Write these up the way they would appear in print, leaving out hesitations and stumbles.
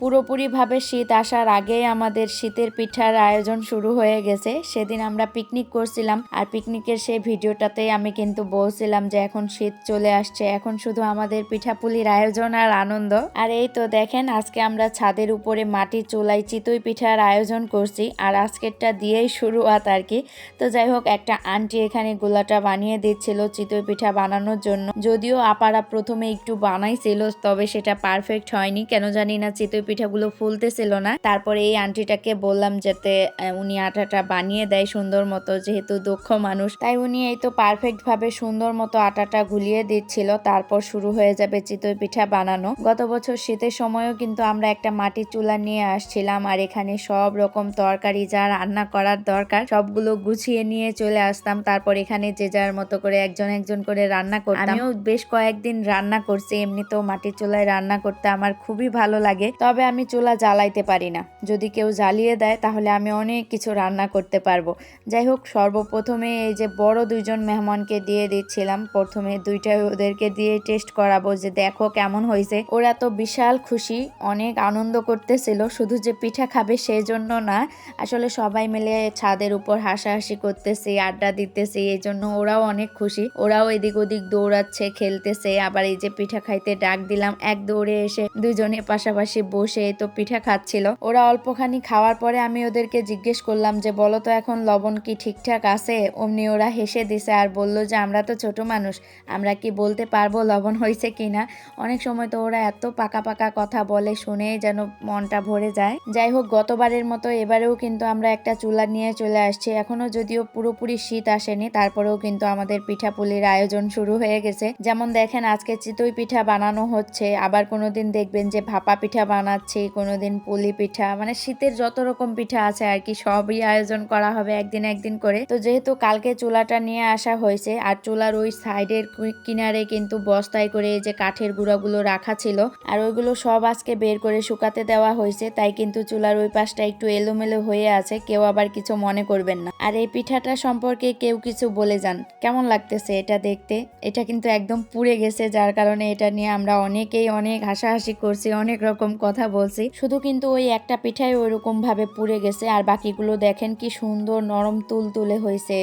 পুরোপুরিভাবে শীত আসার আগেই আমাদের শীতের পিঠার আয়োজন শুরু হয়ে গেছে। সেদিন আমরা পিকনিক করছিলাম, আর পিকনিকের সেই ভিডিওটাতেই আমি কিন্তু বলছিলাম যে এখন শীত চলে আসছে, এখন শুধু আমাদের পিঠাপুলির আয়োজন আর আনন্দ। আর এই তো দেখেন, আজকে আমরা ছাদের উপরে মাটির চুলায় চিতই পিঠার আয়োজন করছি, আর আজকেরটা দিয়েই শুরুয়াত আর কি। তো যাই হোক, একটা আন্টি এখানে গোলাটা বানিয়ে দিচ্ছিল চিতই পিঠা বানানোর জন্য। যদিও আপারা প্রথমে একটু বানাইছিল, তবে সেটা পারফেক্ট হয়নি, কেন জানি না চিতই পিঠাগুলো ফুলতেছিল না। তারপরে এই আন্টিটাকে বললাম যাতে উনি আটাটা বানিয়ে দেয় সুন্দর মতো, যেহেতু দক্ষ মানুষ, তাই উনি এই তো পারফেক্ট ভাবে সুন্দর মতো আটাটা গুলিয়ে দিচ্ছিল। তারপর শুরু হয়ে যাবে চিতই পিঠা বানানো। গত বছর শীতের সময়ও কিন্তু আমরা একটা মাটির চুলা নিয়ে আসছিলাম, আর এখানে সব রকম তরকারি যা রান্না করার দরকার সবগুলো গুছিয়ে নিয়ে চলে আসতাম। তারপর এখানে যে যার মতো করে একজন একজন করে রান্না করতাম। আমিও বেশ কয়েকদিন রান্না করছি, এমনিতেও মাটির চুলায় রান্না করতে আমার খুবই ভালো লাগে, তবে আমি চুলা জ্বালাইতে পারি না। যদি কেউ জ্বালিয়ে দেয় তাহলে আমি অনেক কিছু রান্না করতে পারবো। যাই হোক, সর্বপ্রথমে এই যে বড় দুইজন মেহমানকে দিয়ে দিচ্ছিলাম, প্রথমে দুইটাই ওদেরকে দিয়ে টেস্ট করাবো যে দেখো কেমন হয়েছে। ওরা তো বিশাল খুশি, অনেক আনন্দ করতেছিল, শুধু যে পিঠা খাবে সেই জন্য না, আসলে সবাই মিলে ছাদের উপর হাসাহাসি করতেছি, আড্ডা দিতেছি, এই জন্য ওরাও অনেক খুশি। ওরাও এদিক ওদিক দৌড়াচ্ছে, খেলতেছে। আবার এই যে পিঠা খাইতে ডাক দিলাম, এক দৌড়ে এসে দুইজনে পাশাপাশি বসে তো পিঠা খাচ্ছিল। ওরা অল্পখানি খাওয়ার পরে আমি ওদেরকে জিজ্ঞেস করলাম যে বলো তো এখন লবণ কি ঠিকঠাক আছে। অমনি ওরা হেসে দিছে আর বলল যে আমরা তো ছোট মানুষ, আমরা কি বলতে পারবো লবণ হয়েছে কিনা। অনেক সময় তো ওরা এত পাকা পাকা কথা বলে, শুনেই যেন মনটা ভরে যায়। যাই হোক, গতবারের মতো এবারেও কিন্তু আমরা একটা চুলা নিয়ে চলে আসছি। এখনো যদিও পুরোপুরি শীত আসেনি, তারপরেও কিন্তু আমাদের পিঠাপুলির আয়োজন শুরু হয়ে গেছে। যেমন দেখেন, আজকে চিতই পিঠা বানানো হচ্ছে, আবার কোনোদিন দেখবেন যে ভাপা পিঠা বানাচ্ছি, কোনোদিন পুলি পিঠা, মানে শীতের যত রকম পিঠা আছে আর কি সবই আয়োজন করা হবে একদিন একদিন করে। তো যেহেতু কালকে চুলাটা নিয়ে আসা হয়েছে, আর চুলার ওই সাইডের কিনারে কিন্তু বস্তায় করে এই যে কাঠের গুঁড়াগুলো রাখা ছিল, আর ওইগুলো সব আজকে বের করে শুকাতে দেওয়া হয়েছে, তাই কিন্তু চুলার ওই পাশটা একটু এলোমেলো হয়ে আছে, কেউ আবার কিছু মনে করবেন না। আর এই পিঠাটা সম্পর্কে কেউ কিছু বলে যান, কেমন লাগতেছে এটা দেখতে। এটা কিন্তু একদম পুড়ে গেছে, যার কারণে এটা নিয়ে আমরা অনেকেই অনেক হাসাহাসি করছি, অনেক রকম কথা বলছি। শুধু কিন্তু ওই একটা পিঠাই ওইরকম ভাবে পুড়ে গেছে, আর বাকিগুলো দেখেন কি সুন্দর নরম তুলতুলে হয়েছে।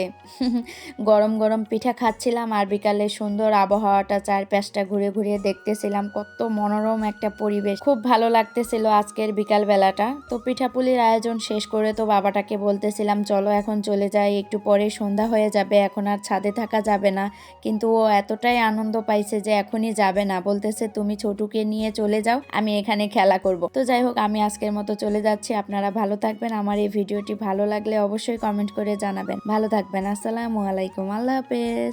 গরম গরম পিঠা খাচ্ছিলাম, আর বিকালে সুন্দর আবহাওয়াটা চারপাশটা ঘুরে ঘুরে দেখতেছিলাম, কত মনোরম একটা পরিবেশ, খুব ভালো লাগতেছিল আজকের বিকাল বেলাটা। তো পিঠাপুলির আয়োজন শেষ করে তো বাবাটাকে বলতেছিলাম চলো এখন চলে যাই, একটু পরে সন্ধ্যা হয়ে যাবে, এখন আর ছাদে থাকা যাবে না। কিন্তু ও এতটাই আনন্দ পাইছে যে এখনই যাবে না, বলতেছে তুমি ছোটুকে নিয়ে চলে যাও, আমি এখানে খেলা করব। তো যাই হোক, আমি আজকের মতো চলে যাচ্ছি। আপনারা ভালো থাকবেন, আমার এই ভিডিওটি ভালো লাগলে অবশ্যই কমেন্ট করে জানাবেন। ভালো থাকবেন, আসসালামু আলাইকুম, আল্লাহ হাফেজ।